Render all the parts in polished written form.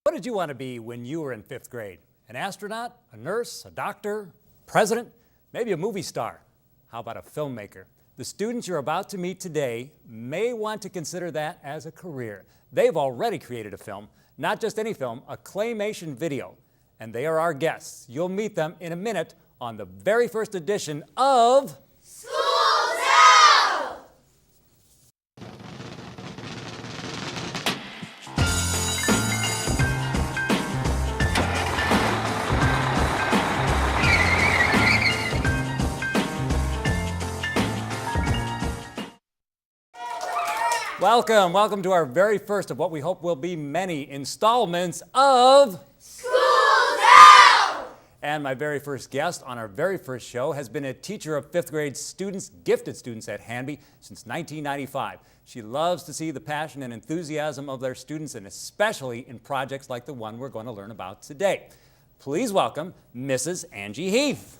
What did you want to be when you were in fifth grade? An astronaut, a nurse, a doctor, president, maybe a movie star? How about a filmmaker? The students you're about to meet today may want to consider that as a career. They've already created a film, not just any film, a claymation video. And they are our guests. You'll meet them in a minute on the very first edition of School's Out! Welcome to our very first of what we hope will be many installments of School's Out! And my very first guest on our very first show has been a teacher of fifth grade students, gifted students at Hanby since 1995. She loves to see the passion and enthusiasm of their students, and especially in projects like the one we're going to learn about today. Please welcome Mrs. Angie Heath.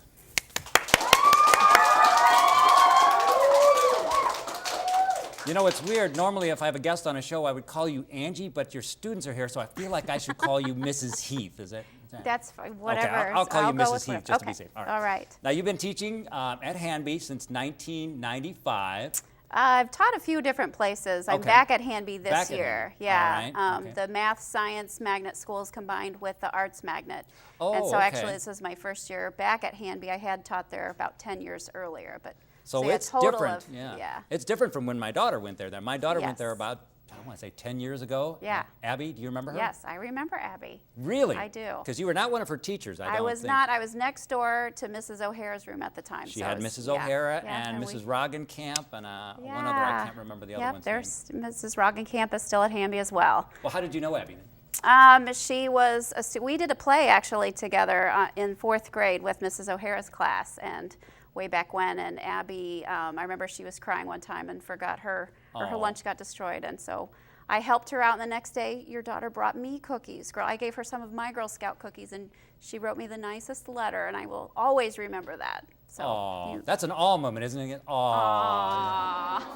You know, it's weird. Normally, if I have a guest on a show, I would call you Angie, but your students are here, so I feel like I should call you Mrs. Heath. Is that? That's fine. Whatever. Okay, I'll call you Mrs. Heath just to be okay. safe. All right. Now, you've been teaching at Hanby since 1995. I've taught a few different places. I'm Okay. back at Hanby this Back at year. Hanby. Yeah. All right, okay. The math science magnet schools combined with the arts magnet. Oh, and so okay. actually this is my first year back at Hanby. I had taught there about 10 years earlier, but So yeah, it's total different. of- Yeah. It's different from when my daughter went there. My daughter went Yes. there about, I want to say 10 years ago. Yeah. Abby, do you remember her? Yes, I remember Abby. Really? I do. Because you were not one of her teachers, I I don't was think. not. I was next door to Mrs. O'Hara's room at the time. She so had it was- Mrs. yeah, O'Hara yeah, and we- Mrs. Roggenkamp and one other, I can't remember the other Yep, one's name. there's Mrs. Roggenkamp is still at Hanby as well. Well, how did you know Abby then? She was, we did a play actually together in fourth grade with Mrs. O'Hara's class, and way back when, and Abby, I remember she was crying one time and forgot her Oh. lunch got destroyed, and so I helped her out, and the next day your daughter brought me cookies. Girl, I gave her some of my Girl Scout cookies, and she wrote me the nicest letter, and I will always remember that. So, Oh, you- that's an all moment, isn't it? Oh, Aw.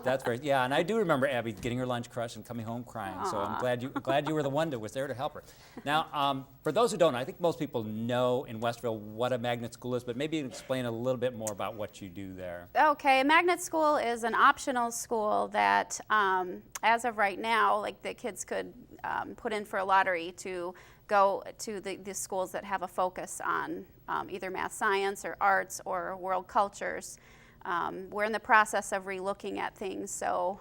that's great. Yeah, and I do remember Abby getting her lunch crushed and coming home crying. So I'm glad you were the one that was there to help her. Now, for those who don't know, I think most people know in Westville what a magnet school is, but maybe you can explain a little bit more about what you do there. Okay, a magnet school is an optional school that, as of right now, like the kids could put in for a lottery to go to the schools that have a focus on either math science or arts or world cultures. We're in the process of relooking at things, so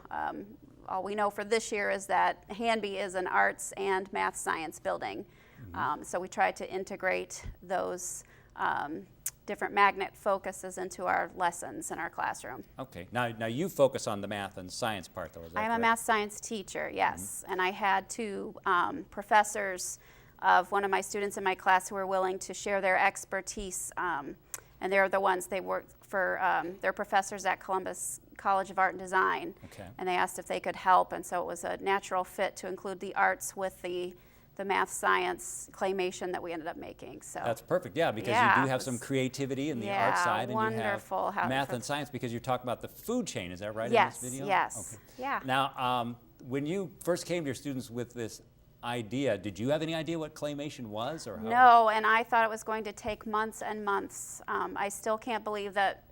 all we know for this year is that Hanby is an arts and math science building. So we try to integrate those different magnet focuses into our lessons in our classroom. Okay. Now you focus on the math and science part, though. Is that I am a correct? math science teacher, yes, and I had two professors of one of my students in my class who were willing to share their expertise, and they're the ones, they work for, they're professors at Columbus College of Art and Design, Okay. and they asked if they could help, and so it was a natural fit to include the arts with the math science claymation that we ended up making. So That's perfect, yeah, because Yeah, you do it have some was- creativity in the yeah, art side, and wonderful you how- have math and science because you're talking about the food chain. Is that right? Yes, in this video? yes, Okay. yeah. Now, when you first came to your students with this idea, did you have any idea what claymation was, or how? No, and I thought it was going to take months and months. I still can't believe that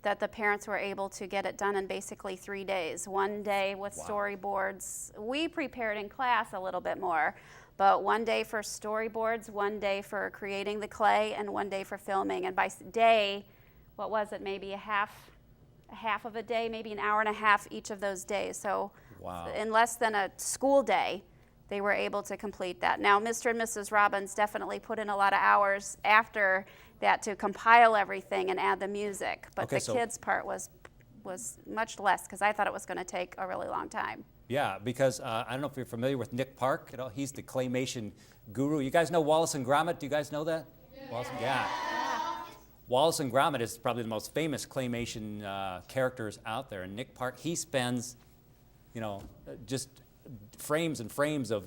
that the parents were able to get it done in basically 3 days. One day with Wow. storyboards. We prepared in class a little bit more, but one day for storyboards, one day for creating the clay, and one day for filming. And by day, what was it? Maybe a half of a day, maybe an hour and a half each of those days. So Wow. in less than a school day, they were able to complete that. Now, Mr. and Mrs. Robbins definitely put in a lot of hours after that to compile everything and add the music, but Okay, the so- kids' part was much less because I thought it was going to take a really long time. Yeah, because I don't know if you're familiar with Nick Park. You know, he's the claymation guru. You guys know Wallace and Gromit? Do you guys know that? Yeah. Wallace and Gromit is probably the most famous claymation characters out there. And Nick Park, he spends, just frames and frames of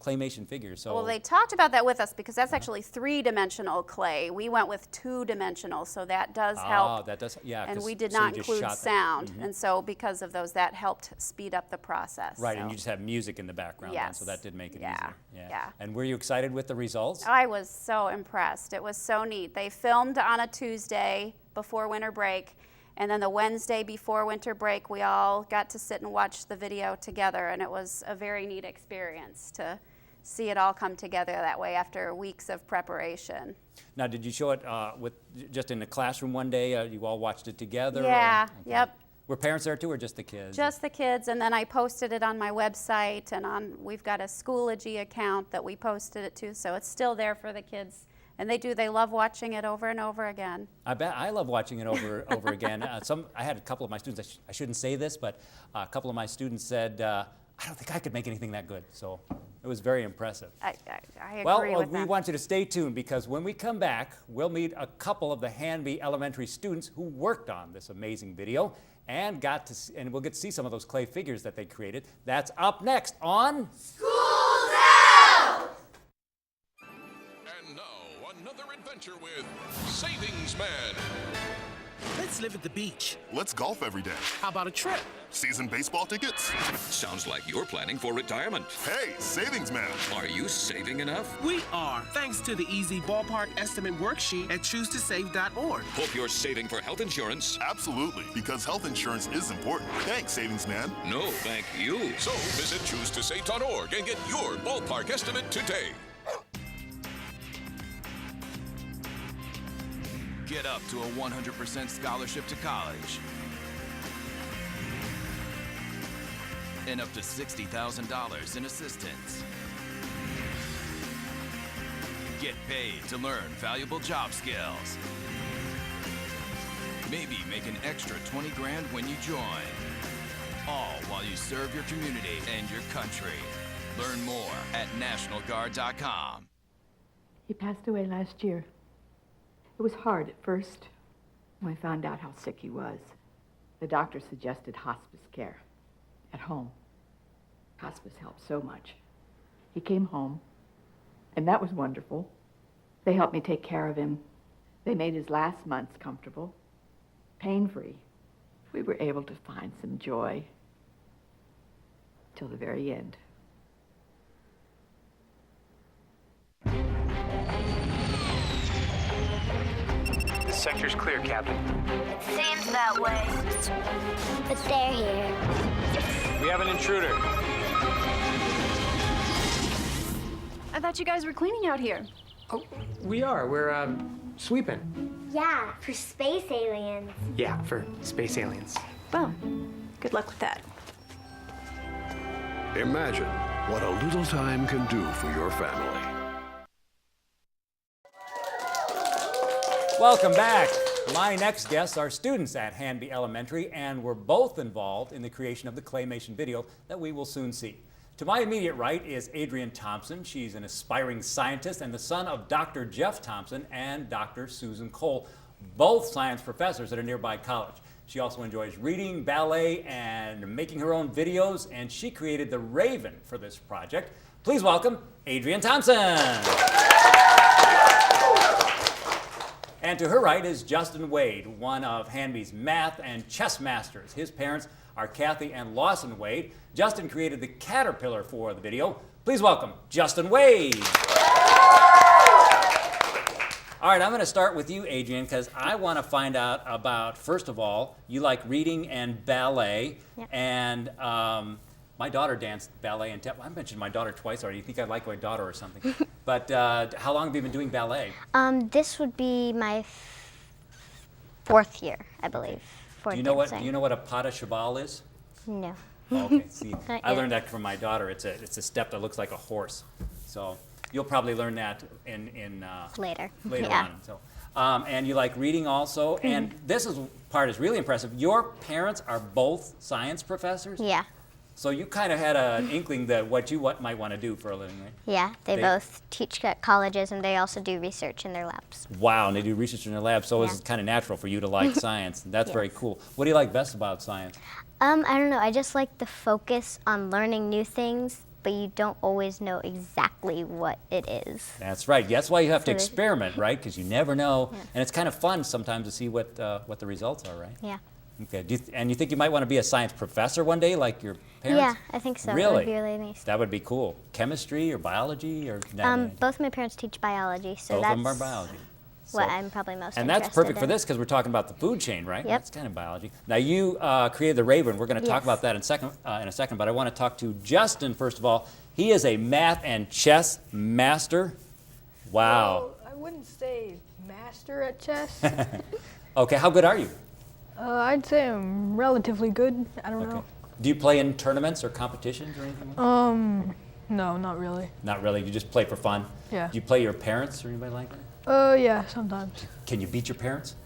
claymation figures. So Well, they talked about that with us because that's actually three-dimensional clay. We went with two-dimensional, so that does help. that does, yeah. And 'cause- we did so you not just include shot that. sound, and so because of those, that helped speed up the process. Right, so. and you just have music in the background, then, so Yes. that did make it Yeah, easier. yeah. And were you excited with the results? I was so impressed. It was so neat. They filmed on a Tuesday before winter break, and then the Wednesday before winter break, we all got to sit and watch the video together, and it was a very neat experience to see it all come together that way after weeks of preparation. Now, did you show it just in the classroom one day? You all watched it together? or- Yeah, okay. yep. Were parents there too, or just the kids? Just the kids, and then I posted it on my website, and we've got a Schoology account that we posted it to, so it's still there for the kids. And they love watching it over and over again. I bet I love watching it over again. I had a couple of my students. I shouldn't say this, but a couple of my students said, "I don't think I could make anything that good." So it was very impressive. I agree Well, with we them. want you to stay tuned because when we come back, we'll meet a couple of the Hanby Elementary students who worked on this amazing video and we'll get to see some of those clay figures that they created. That's up next on School's out! And now, another adventure with Savings Man. Let's live at the beach. Let's golf every day. How about a trip? Season baseball tickets? Sounds like you're planning for retirement. Hey, Savings Man. Are you saving enough? We are, thanks to the easy ballpark estimate worksheet at choosetosave.org. Hope you're saving for health insurance. Absolutely, because health insurance is important. Thanks, Savings Man. No, thank you. So visit choosetosave.org and get your ballpark estimate today. Get up to a 100% scholarship to college. And up to $60,000 in assistance. Get paid to learn valuable job skills. Maybe make an extra 20 grand when you join. All while you serve your community and your country. Learn more at NationalGuard.com. He passed away last year. It was hard at first when I found out how sick he was. The doctor suggested hospice care at home. Hospice helped so much. He came home, and that was wonderful. They helped me take care of him. They made his last months comfortable, pain-free. We were able to find some joy till the very end. This sector's clear, Captain. It seems that way. But they're here. We have an intruder. I thought you guys were cleaning out here. Oh, we are. We're, sweeping. Yeah, for space aliens. Yeah, for space aliens. Well, good luck with that. Imagine what a little time can do for your family. Welcome back. My next guests are students at Hanby Elementary and were both involved in the creation of the claymation video that we will soon see. To my immediate right is Adrienne Thompson. She's an aspiring scientist and the son of Dr. Jeff Thompson and Dr. Susan Cole, both science professors at a nearby college. She also enjoys reading, ballet, and making her own videos, and she created the Raven for this project. Please welcome Adrienne Thompson. And to her right is Justin Wade, one of Hanby's math and chess masters. His parents are Kathy and Lawson Wade. Justin created the caterpillar for the video. Please welcome Justin Wade. All right, I'm going to start with you, Adrienne, because I want to find out about, first of all, you like reading and ballet. Yeah. And my daughter danced ballet and I mentioned my daughter twice already. You think I like my daughter or something. But how long have you been doing ballet? This would be my fourth year, I believe. Do you know what a pas de cheval is? No. Okay, see, Not I yet. learned that from my daughter. It's a step that looks like a horse. So you'll probably learn that in Later. later Yeah. on. So, and you like reading also. And this part is really impressive. Your parents are both science professors. Yeah. So you kind of had an inkling that what you might want to do for a living, right? Yeah, they They- both teach at colleges and they also do research in their labs. Wow, and they do research in their lab. So Yeah. it's kind of natural for you to like science. That's very Yes. cool. What do you like best about science? I don't know. I just like the focus on learning new things, but you don't always know exactly what it is. That's right. That's why you have to So experiment, right? Because you never know. And it's kind of fun sometimes to see what the results are, right? Yeah. Okay. And you think you might want to be a science professor one day, like your parents? Yeah, I think so. That Really? would be really nice. That would be cool. Chemistry or biology or? Both my parents teach biology, so Both that's of them are biology. what So- I'm probably most And interested that's perfect for in. this because we're talking about the food chain, right? Yep. That's kind of biology. Now you created the Raven. We're going to talk Yes. about that in a second. But I want to talk to Justin first of all. He is a math and chess master. Wow. Well, I wouldn't say master at chess. Okay. How good are you? I'd say I'm relatively good. I don't know. Do you play in tournaments or competitions or anything like that? No, not really. Not really. You just play for fun. Yeah. Do you play your parents or anybody like that? Yeah, sometimes. Can you beat your parents?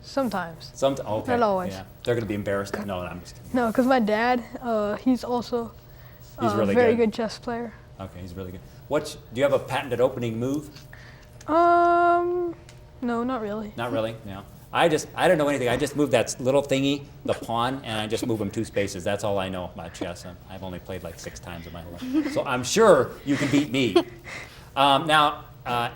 Sometimes. Okay. Not always. Yeah. They're going to be embarrassed. No, I'm just kidding. No, because my dad, he's also He's really very good. good chess player. Okay, he's really good. Do you have a patented opening move? No, not really. Not really, no. I don't know anything. I just move that little thingy, the pawn, and I just move them 2 spaces. That's all I know about chess. I've only played like 6 times in my life. So I'm sure you can beat me. Now,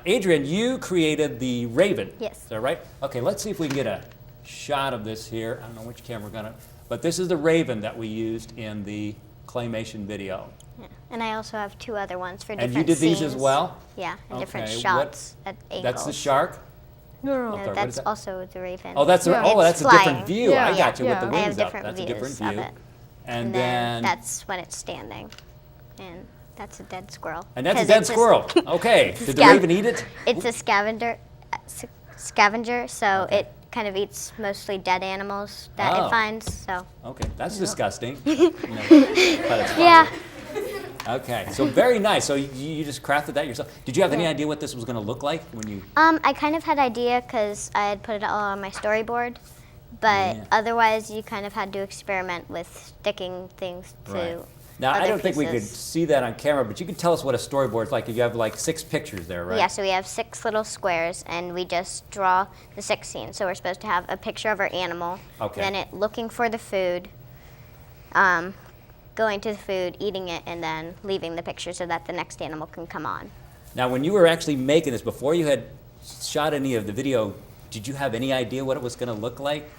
Adrian, you created the Raven. Yes. Is that right? Okay, let's see if we can get a shot of this here. I don't know which camera we're going to, but this is the Raven that we used in the claymation video. Yeah. And I also have 2 other ones for And different you did these as scenes. well? Yeah, and different Okay, shots at angles. That's the shark? No. Okay, what is that's that? also the Raven. Oh, that's Yeah. that's a It's different flying. view. Yeah. I got you with the Yeah. I have wings up. different That's a different views of view. it. And then then that's when it's standing. And that's a dead squirrel. and that's a 'Cause dead it's squirrel. Okay. it's a Did the scav- Raven eat it? It's a scavenger, so it kind of eats mostly dead animals that Oh. it finds. So Okay, that's disgusting. But it's fun. yeah, Okay, so very nice. So you just crafted that yourself. Did you have any idea what this was going to look like when you? I kind of had idea because I had put it all on my storyboard, but Yeah. otherwise you kind of had to experiment with sticking things to. Right. Now I other don't think we could pieces. see that on camera, but you can tell us what a storyboard's like. You have like 6 pictures there, right? Yeah, so we have 6 little squares, and we just draw the 6 scenes. So we're supposed to have a picture of our animal, Okay. then it looking for the food, going to the food, eating it, and then leaving the picture so that the next animal can come on. Now, when you were actually making this, before you had shot any of the video, did you have any idea what it was going to look like?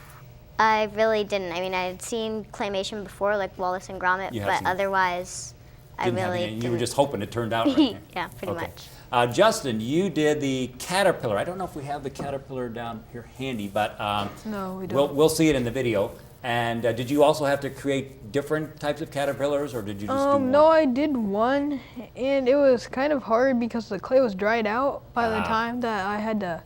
I really didn't. I mean, I had seen claymation before, like Wallace and Gromit, You have but seen- otherwise, I Didn't have really any, didn't. you were just hoping it turned out right. Yeah, pretty Okay. much. Justin, you did the caterpillar. I don't know if we have the caterpillar down here handy, but No, we don't. we'll see it in the video. And did you also have to create different types of caterpillars, or did you just do one? No, I did one, and it was kind of hard because the clay was dried out by the Ah. time that I had to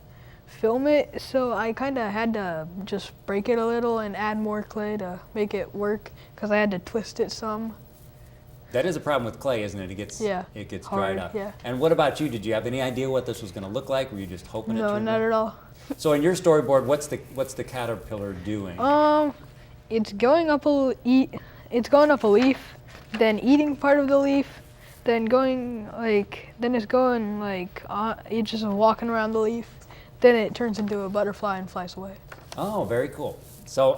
film it. So I kind of had to just break it a little and add more clay to make it work because I had to twist it some. That is a problem with clay, isn't it? It gets Yeah, dried hard, out. yeah. And what about you? Did you have any idea what this was going to look like? Were you just hoping it No, turned not out? at all. So in your storyboard, what's the caterpillar doing? It's going up it's going up a leaf, then eating part of the leaf, then it's going it's just walking around the leaf. Then it turns into a butterfly and flies away. Oh, very cool. So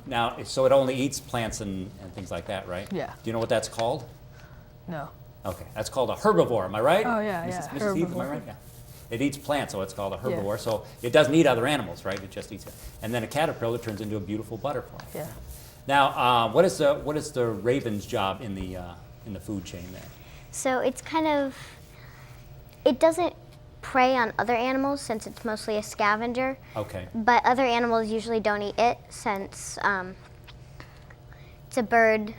now, so it only eats plants and things like that, right? Yeah. Do you know what that's called? No. Okay, that's called a herbivore. Am I right? Oh, yeah, Mrs. Heath, am I herbivore. right? Yeah. It eats plants, so it's called a Yeah. herbivore. So it doesn't eat other animals, right? It just eats it. And then a caterpillar turns into a beautiful butterfly. Yeah. Now, what is the raven's job in the food chain there? So it's kind of, it doesn't prey on other animals since it's mostly a scavenger. Okay. But other animals usually don't eat it since it's a bird,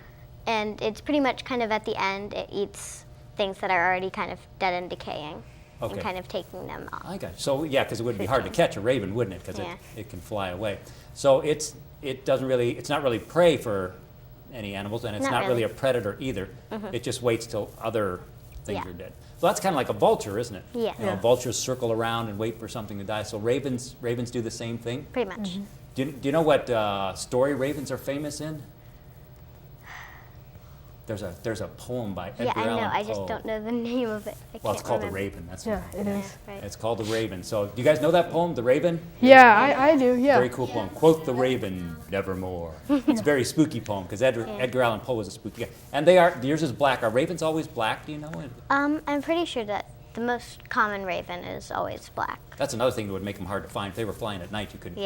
and it's pretty much kind of at the end, it eats things that are already kind of dead and decaying. Okay. And kind of taking them off. I got you. So yeah, because it would be hard to catch a raven, wouldn't it? Because Yeah. it can fly away. So it's not really prey for any animals, and it's Not not really really. a predator either. Mhm. It just waits till other things Yeah. are dead. So that's kind of like a vulture, isn't it? Yeah. You know, Yeah. vultures circle around and wait for something to die. So ravens do the same thing. Pretty much. Do you know what story ravens are famous in? There's a poem by Edgar Yeah, I know. Allan I Poe. just don't know the name of it. Well, it's called The Raven. That's Yeah, it is. Right. It's called The Raven. So, do you guys know that poem, The Raven? Yeah, I do. Yeah. Very cool poem. Quote the raven, nevermore. It's a very spooky poem because Edgar Allan Poe was a spooky guy. And yours is black. Are ravens always black? Do you know? I'm pretty sure that the most common raven is always black. That's another thing that would make them hard to find. If they were flying at night, you couldn't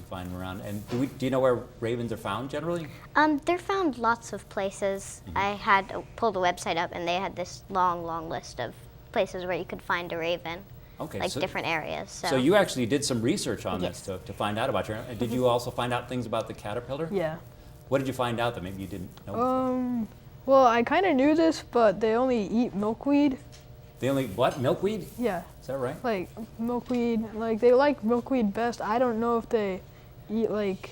find them around. And do you know where ravens are found generally? They're found lots of places. I had pulled a website up, and they had this long list of places where you could find a raven. Okay, like so, different areas. So you actually did some research on Yes. this to find out about your. Did you also find out things about the caterpillar? Yeah. What did you find out that maybe you didn't know? Well, I kind of knew this, but they only eat milkweed. They only what? Milkweed? Yeah. Is that right? Like milkweed, like they like milkweed best. I don't know if they eat like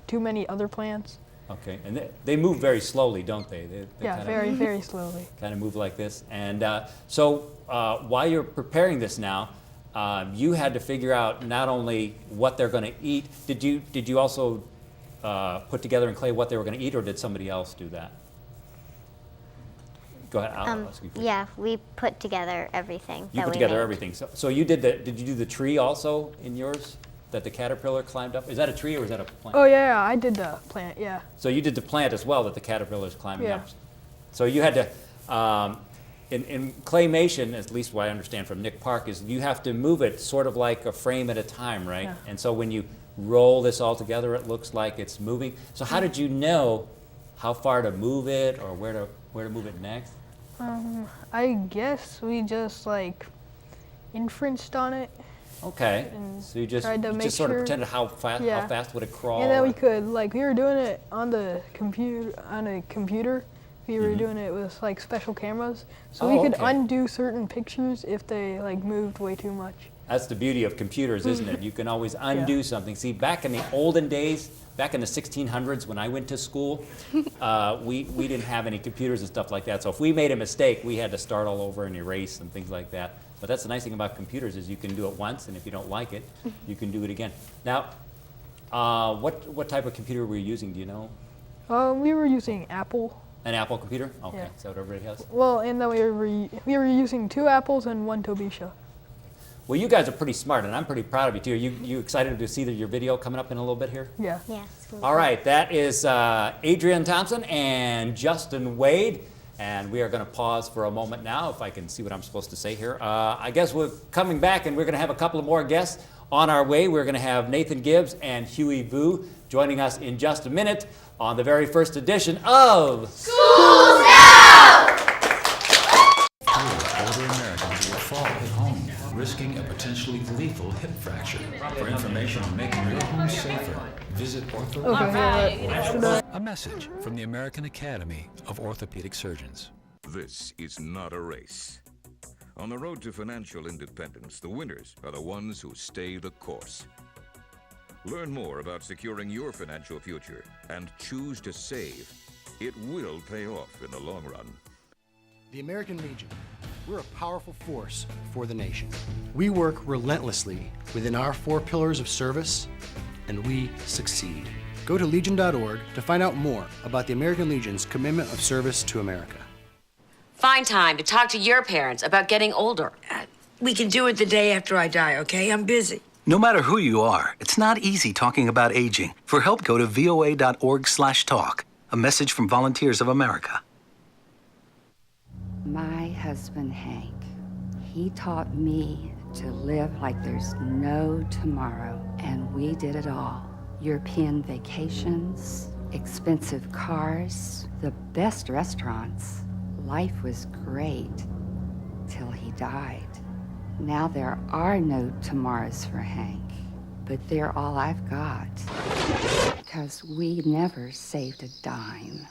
too many other plants. Okay, and they move very slowly, don't they? They Yeah, very slowly. Kind of move like this. And so while you're preparing this now, you had to figure out not only what they're going to eat. Did you also put together in clay what they were going to eat, or did somebody else do that? Go ahead. I'll ask you first. Yeah, we put together everything. You put together everything. So you did Did you do the tree also in yours that the caterpillar climbed up? Is that a tree or is that a plant? Oh yeah, I did the plant. Yeah. So you did the plant as well that the caterpillar is climbing Yeah. up. So you had to, in claymation, at least what I understand from Nick Park, is you have to move it sort of like a frame at a time, right? Yeah. And so when you roll this all together, it looks like it's moving. So how did you know how far to move it or where to move it next? I guess we just like inferenced on it. Okay. And So you just tried to make sort of sure- pretended how fast would it crawl? And then we could like we were doing it on the computer. We were doing it with like special cameras, so we could okay. undo certain pictures if they like moved way too much. That's the beauty of computers, isn't it? You can always undo something. See, back in the olden days, back in the 1600s when I went to school, we didn't have any computers and stuff like that. So if we made a mistake, we had to start all over and erase and things like that. But that's the nice thing about computers is you can do it once, and if you don't like it, you can do it again. Now, what type of computer were you using? Do you know? We were using Apple. An Apple computer? Okay, Yeah. is that what everybody has? Well, and then we were using 2 Apples and 1 Tobisha. Well, you guys are pretty smart, and I'm pretty proud of you too. You excited to see your video coming up in a little bit here? Yeah. Yeah. All right, that is Adrian Thompson and Justin Wade. And we are going to pause for a moment now, if I can see what I'm supposed to say here. I guess we're coming back, and we're going to have a couple of more guests on our way. We're going to have Nathan Gibbs and Huey Vu joining us in just a minute on the very first edition of School's Out! Older Americans will fall at home, risking a potentially lethal hip fracture. For information on making your home safer, visit Okay. A message from the American Academy of Orthopedic Surgeons. This is not a race. On the road to financial independence, the winners are the ones who stay the course. Learn more about securing your financial future and choose to save. It will pay off in the long run. The American Legion. We're a powerful force for the nation. We work relentlessly within our 4 pillars of service, and we succeed. Go to legion.org to find out more about the American Legion's commitment of service to America. Find time to talk to your parents about getting older. We can do it the day after I die, okay? I'm busy. No matter who you are, it's not easy talking about aging. For help, go to voa.org/talk. A message from Volunteers of America. My husband, Hank, he taught me to live like there's no tomorrow, and we did it all. European vacations, expensive cars, the best restaurants. Life was great till he died. Now there are no tomorrows for Hank, but they're all I've got, because we never saved a dime.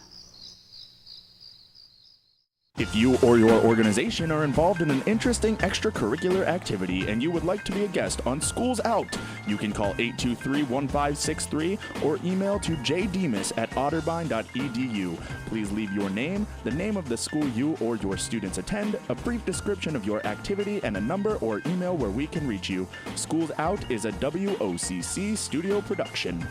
If you or your organization are involved in an interesting extracurricular activity and you would like to be a guest on Schools Out, you can call 823-1563 or email to jdemas@otterbein.edu. Please leave your name, the name of the school you or your students attend, a brief description of your activity, and a number or email where we can reach you. Schools Out is a WOCC studio production.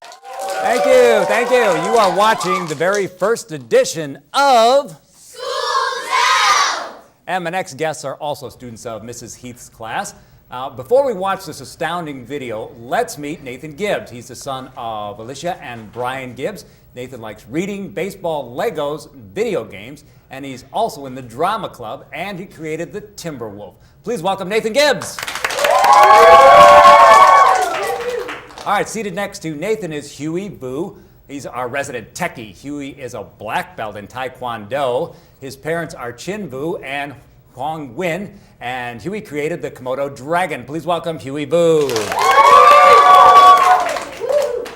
Thank you. thank you. You are watching the very first edition of School's Out! And my next guests are also students of Mrs. Heath's class. Before we watch this astounding video, let's meet Nathan Gibbs. He's the son of Alicia and Brian Gibbs. Nathan likes reading, baseball, Legos, video games, and he's also in the drama club, and he created the Timberwolf. Please welcome Nathan Gibbs. All right, seated next to Nathan is Huey Vu. He's our resident techie. Huey is a black belt in Taekwondo. His parents are Chin Vu and Huang Win, and Huey created the Komodo dragon. Please welcome Huey Vu.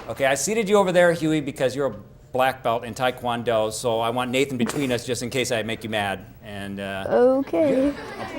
Okay, I seated you over there, Huey, because you're a black belt in Taekwondo, so I want Nathan between us just in case I make you mad. And Okay.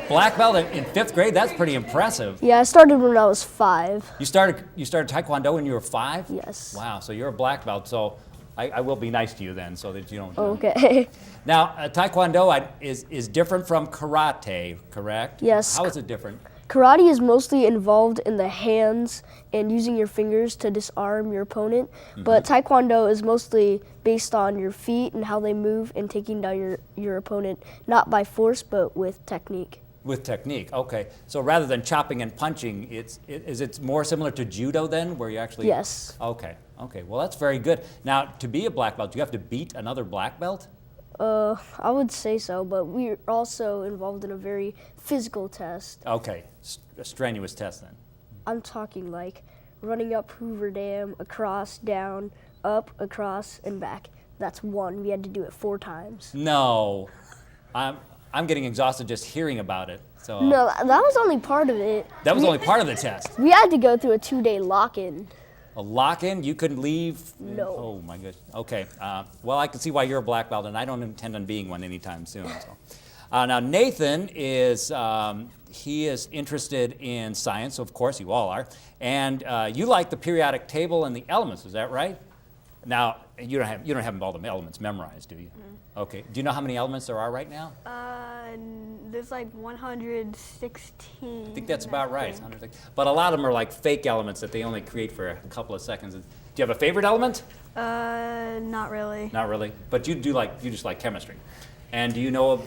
black belt in 5th grade, that's pretty impressive. Yeah, I started when I was 5. You started Taekwondo when you were 5? Yes. Wow, so you're a black belt, so I will be nice to you then so that you don't... Okay. Now, Taekwondo is different from karate, correct? Yes. How is it different? Karate is mostly involved in the hands and using your fingers to disarm your opponent, but Taekwondo is mostly based on your feet and how they move and taking down your opponent, not by force, but with technique. With technique, okay. So rather than chopping and punching, is it more similar to judo then, where you actually... Yes. Okay, well that's very good. Now, to be a black belt, do you have to beat another black belt? I would say so, but we're also involved in a very physical test. Okay, a strenuous test then. I'm talking like running up Hoover Dam, across, down, up, across, and back. That's 1. We had to do it 4 times. No, I'm getting exhausted just hearing about it. So No, that was only part of it. That was only part of the test. We had to go through a 2-day lock-in. A lock-in? You couldn't leave? No. Oh my goodness. Okay. Well, I can see why you're a black belt, and I don't intend on being one anytime soon. So. Now Nathan is he is interested in science. Of course, you all are, and you like the periodic table and the elements. Is that right? Now you don't have all the elements memorized, do you? Okay. Do you know how many elements there are right now? There's like 116. I think that's about right. But a lot of them are like fake elements that they only create for a couple of seconds. Do you have a favorite element? Not really. Not really. But you just like chemistry. And do you know,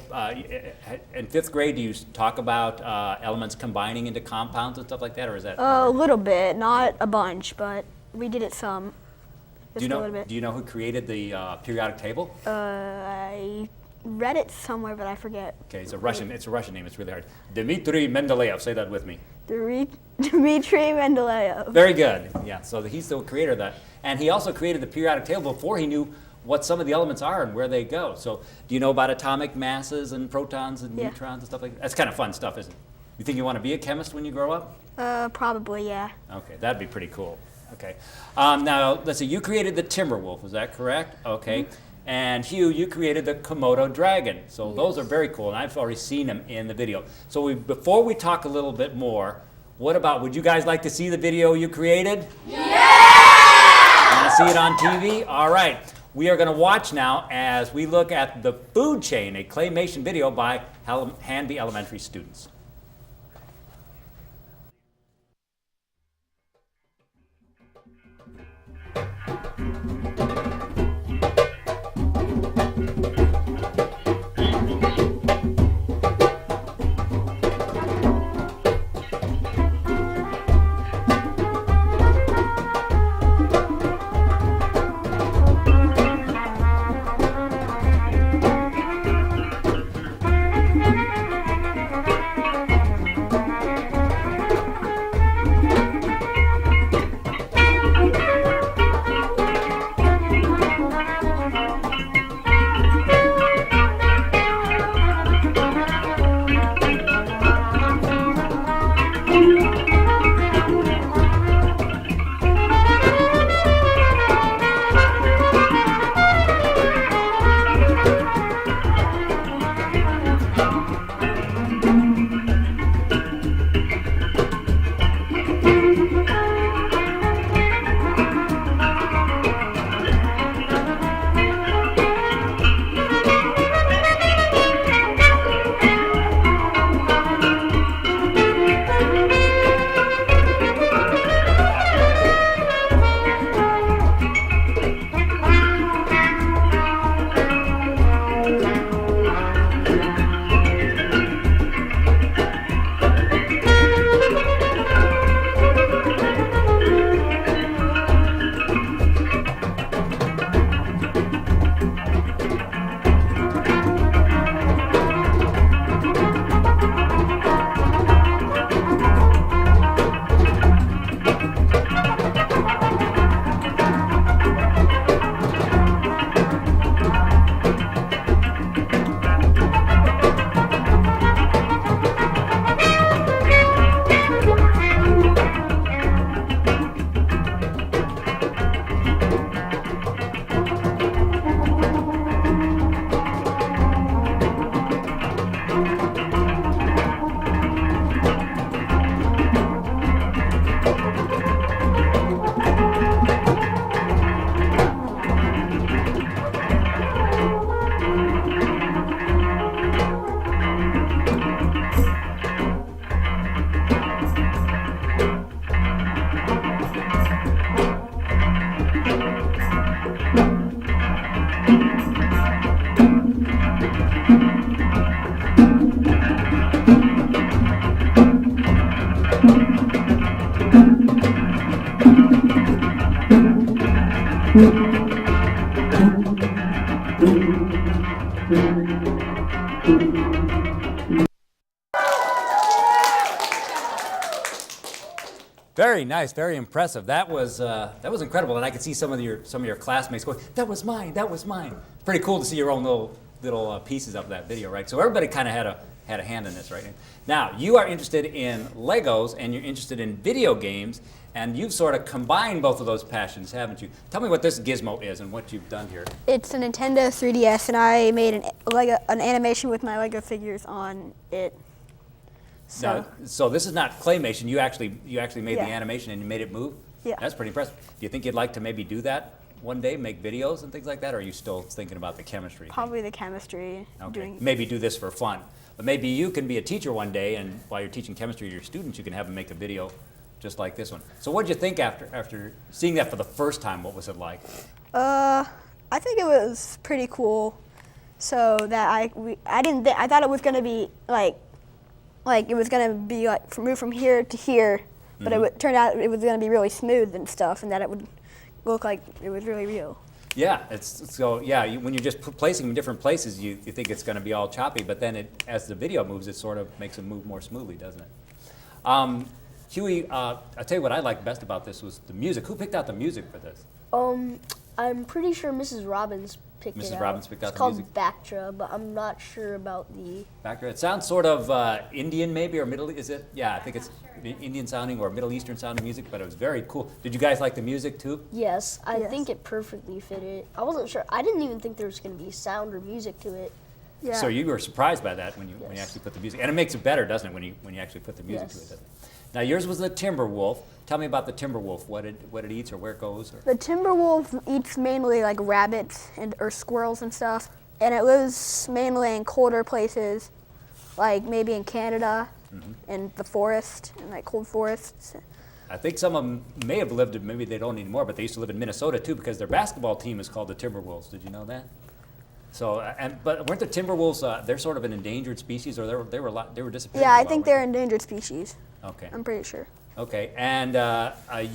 in 5th grade, do you talk about elements combining into compounds and stuff like that, or is that? A little bit, not a bunch, but we did it some. Do you know who created the periodic table? I read it somewhere, but I forget. Okay, it's a Russian name. It's really hard. Dmitry Mendeleev. Say that with me. Dmitry Mendeleev. Very good. Yeah. So he's the creator of that, and he also created the periodic table before he knew what some of the elements are and where they go. So do you know about atomic masses and protons and neutrons and stuff like that? That's kind of fun stuff, isn't it? You think you want to be a chemist when you grow up? Probably, yeah. Okay, that'd be pretty cool. Okay. Now, let's see, you created the Timberwolf, is that correct? Okay. And Hugh, you created the Komodo dragon. So those are very cool, and I've already seen them in the video. So before we talk a little bit more, would you guys like to see the video you created? Yeah! Want to see it on TV? All right. We are going to watch now as we look at the food chain, a claymation video by Hanby Elementary students. Very nice, very impressive. That was incredible, and I could see some of your classmates going, "That was mine, that was mine." Pretty cool to see your own little pieces of that video, right? So everybody kind of had a hand in this, right? Now you are interested in Legos and you're interested in video games, and you've sort of combined both of those passions, haven't you? Tell me what this gizmo is and what you've done here. It's a Nintendo 3DS, and I made an animation with my Lego figures on it. So this is not claymation. You actually made Yeah. the animation and you made it move? Yeah. That's pretty impressive. Do you think you'd like to maybe do that one day, make videos and things like that, or are you still thinking about the chemistry? Probably the chemistry. Okay. Maybe do this for fun. But maybe you can be a teacher one day, and while you're teaching chemistry to your students, you can have them make a video just like this one. So what did you think after seeing that for the first time? What was it like? I think it was pretty cool. So that I thought it was gonna be like it was gonna be like move from here to here, but it turned out it was gonna be really smooth and stuff, and that it would look like it was really real. Yeah, when you're just placing them in different places, you think it's going to be all choppy, but then as the video moves, it sort of makes it move more smoothly, doesn't it? Huey, I'll tell you what I liked best about this was the music. Who picked out the music for this? I'm pretty sure Mrs. Robbins picked it out. Mrs. Robbins picked out the music? It's called Bactra, but I'm not sure about the... Bactra? It sounds sort of Indian maybe, or Middle, is it? Yeah, I think it's Indian sounding or Middle Eastern sounding music, but it was very cool. Did you guys like the music too? Yes, I think it perfectly fit it. I wasn't sure. I didn't even think there was going to be sound or music to it. Yeah. So you were surprised by that when you actually put the music, and it makes it better, doesn't it, when you actually put the music to it, doesn't it? Now yours was the Timberwolf. Tell me about the Timberwolf. What it eats or where it goes? Or? The Timberwolf eats mainly like rabbits or squirrels and stuff, and it lives mainly in colder places, like maybe in Canada, in the forest, in like cold forests. I think some of them may have lived, maybe they don't anymore, but they used to live in Minnesota too, because their basketball team is called the Timberwolves. Did you know that? So, but weren't the Timberwolves? They're sort of an endangered species, or they were disappearing. Yeah, I think they're endangered species. Okay. I'm pretty sure. Okay, and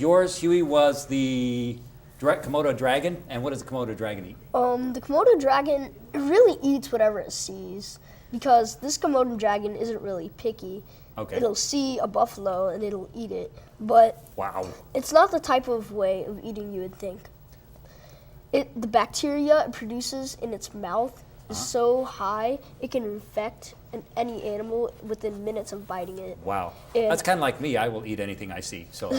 yours, Huey, was the Komodo dragon. And what does the Komodo dragon eat? The Komodo dragon really eats whatever it sees, because this Komodo dragon isn't really picky. Okay. It'll see a buffalo and it'll eat it, but wow, it's not the type of way of eating you would think. The bacteria it produces in its mouth is so high it can infect any animal within minutes of biting it. Wow, And that's kind of like me. I will eat anything I see. So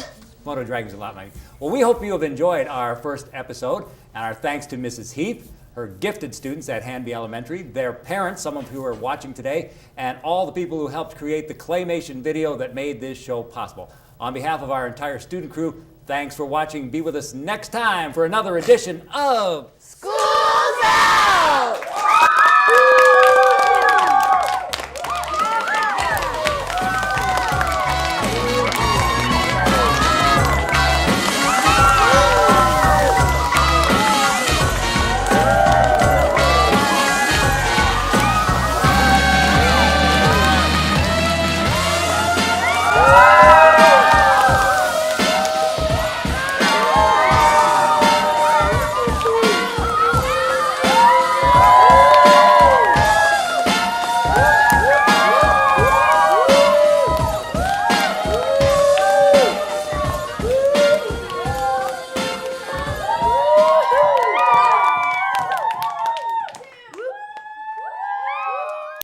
Komodo dragon's a lot like me. Well, we hope you have enjoyed our first episode, and our thanks to Mrs. Heath, her gifted students at Hanby Elementary, their parents, some of who are watching today, and all the people who helped create the claymation video that made this show possible. On behalf of our entire student crew, thanks for watching. Be with us next time for another edition of School